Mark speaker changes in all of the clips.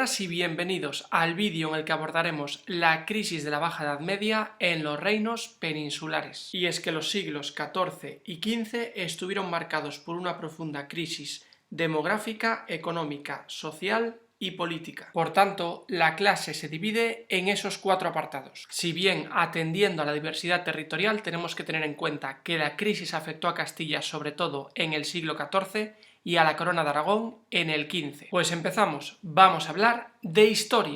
Speaker 1: buenas y bienvenidos al vídeo en el que abordaremos la crisis de la Baja Edad Media en los reinos peninsulares. Y es que los siglos XIV y XV estuvieron marcados por una profunda crisis demográfica, económica, social y política. Por tanto, la clase se divide en esos cuatro apartados. Si bien atendiendo a la diversidad territorial tenemos que tener en cuenta que la crisis afectó a Castilla sobre todo en el siglo XIV y a la Corona de Aragón en el XV. Pues empezamos, vamos a hablar de historia.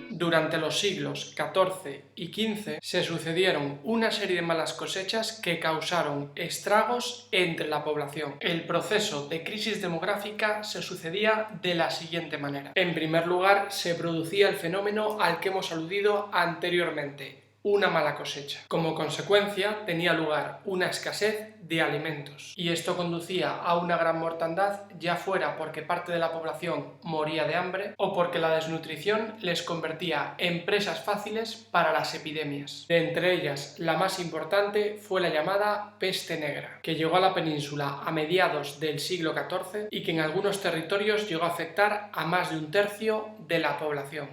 Speaker 1: Durante los siglos XIV y XV se sucedieron una serie de malas cosechas que causaron estragos entre la población. El proceso de crisis demográfica se sucedía de la siguiente manera. En primer lugar, se producía el fenómeno al que hemos aludido anteriormente: una mala cosecha. Como consecuencia, tenía lugar una escasez de alimentos, y esto conducía a una gran mortandad, ya fuera porque parte de la población moría de hambre o porque la desnutrición les convertía en presas fáciles para las epidemias. De entre ellas, la más importante fue la llamada peste negra, que llegó a la península a mediados del siglo XIV y que en algunos territorios llegó a afectar a más de un tercio de la población.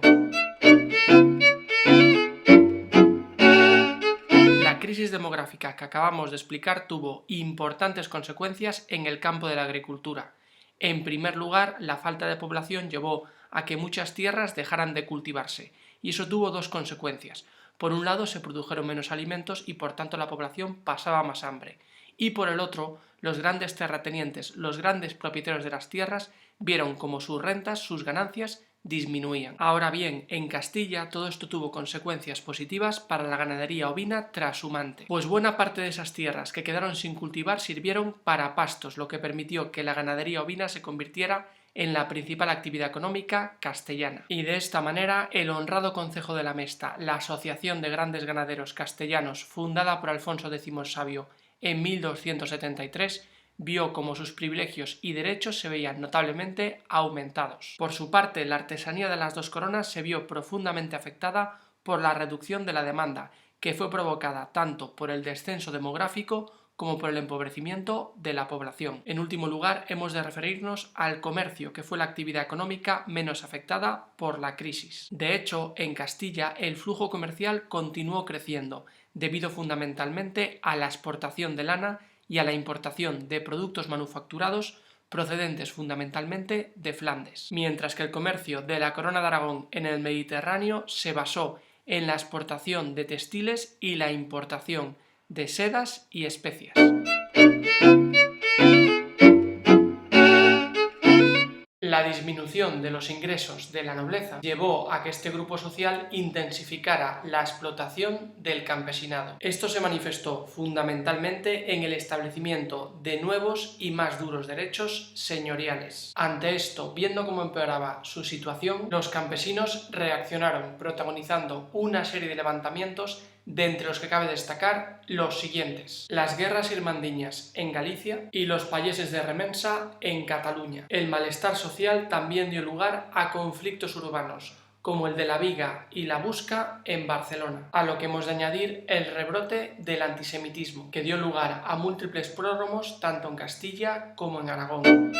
Speaker 1: La crisis demográfica que acabamos de explicar tuvo importantes consecuencias en el campo de la agricultura. En primer lugar, la falta de población llevó a que muchas tierras dejaran de cultivarse, y eso tuvo dos consecuencias. Por un lado, se produjeron menos alimentos y por tanto la población pasaba más hambre. Y por el otro, los grandes terratenientes, los grandes propietarios de las tierras, vieron como sus rentas, sus ganancias, disminuían. Ahora bien, en Castilla todo esto tuvo consecuencias positivas para la ganadería ovina trashumante, pues buena parte de esas tierras que quedaron sin cultivar sirvieron para pastos, lo que permitió que la ganadería ovina se convirtiera en la principal actividad económica castellana. Y de esta manera, el honrado Concejo de la Mesta, la Asociación de Grandes Ganaderos Castellanos, fundada por Alfonso X el Sabio en 1273, vio como sus privilegios y derechos se veían notablemente aumentados. Por su parte, la artesanía de las dos coronas se vio profundamente afectada por la reducción de la demanda, que fue provocada tanto por el descenso demográfico como por el empobrecimiento de la población. En último lugar, hemos de referirnos al comercio, que fue la actividad económica menos afectada por la crisis. De hecho, en Castilla el flujo comercial continuó creciendo, debido fundamentalmente a la exportación de lana y a la importación de productos manufacturados procedentes fundamentalmente de Flandes, mientras que el comercio de la Corona de Aragón en el Mediterráneo se basó en la exportación de textiles y la importación de sedas y especias. La disminución de los ingresos de la nobleza llevó a que este grupo social intensificara la explotación del campesinado. Esto se manifestó fundamentalmente en el establecimiento de nuevos y más duros derechos señoriales. Ante esto, viendo cómo empeoraba su situación, los campesinos reaccionaron, protagonizando una serie de levantamientos, de entre los que cabe destacar los siguientes: las guerras irmandiñas en Galicia y los payeses de Remensa en Cataluña. El malestar social también dio lugar a conflictos urbanos, como el de la Viga y la Busca en Barcelona, a lo que hemos de añadir el rebrote del antisemitismo, que dio lugar a múltiples prórromos tanto en Castilla como en Aragón.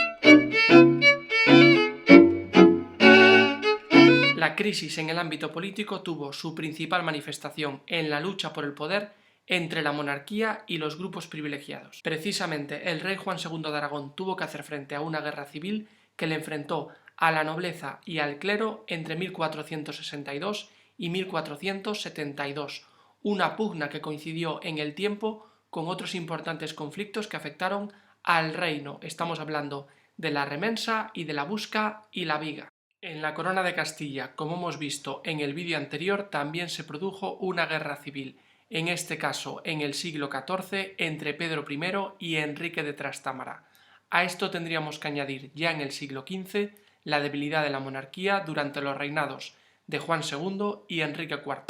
Speaker 1: La crisis en el ámbito político tuvo su principal manifestación en la lucha por el poder entre la monarquía y los grupos privilegiados. Precisamente el rey Juan II de Aragón tuvo que hacer frente a una guerra civil que le enfrentó a la nobleza y al clero entre 1462 y 1472, una pugna que coincidió en el tiempo con otros importantes conflictos que afectaron al reino. Estamos hablando de la Remensa y de la Busca y la Viga. En la Corona de Castilla, como hemos visto en el vídeo anterior, también se produjo una guerra civil, en este caso en el siglo XIV, entre Pedro I y Enrique de Trastámara. A esto tendríamos que añadir ya en el siglo XV la debilidad de la monarquía durante los reinados de Juan II y Enrique IV.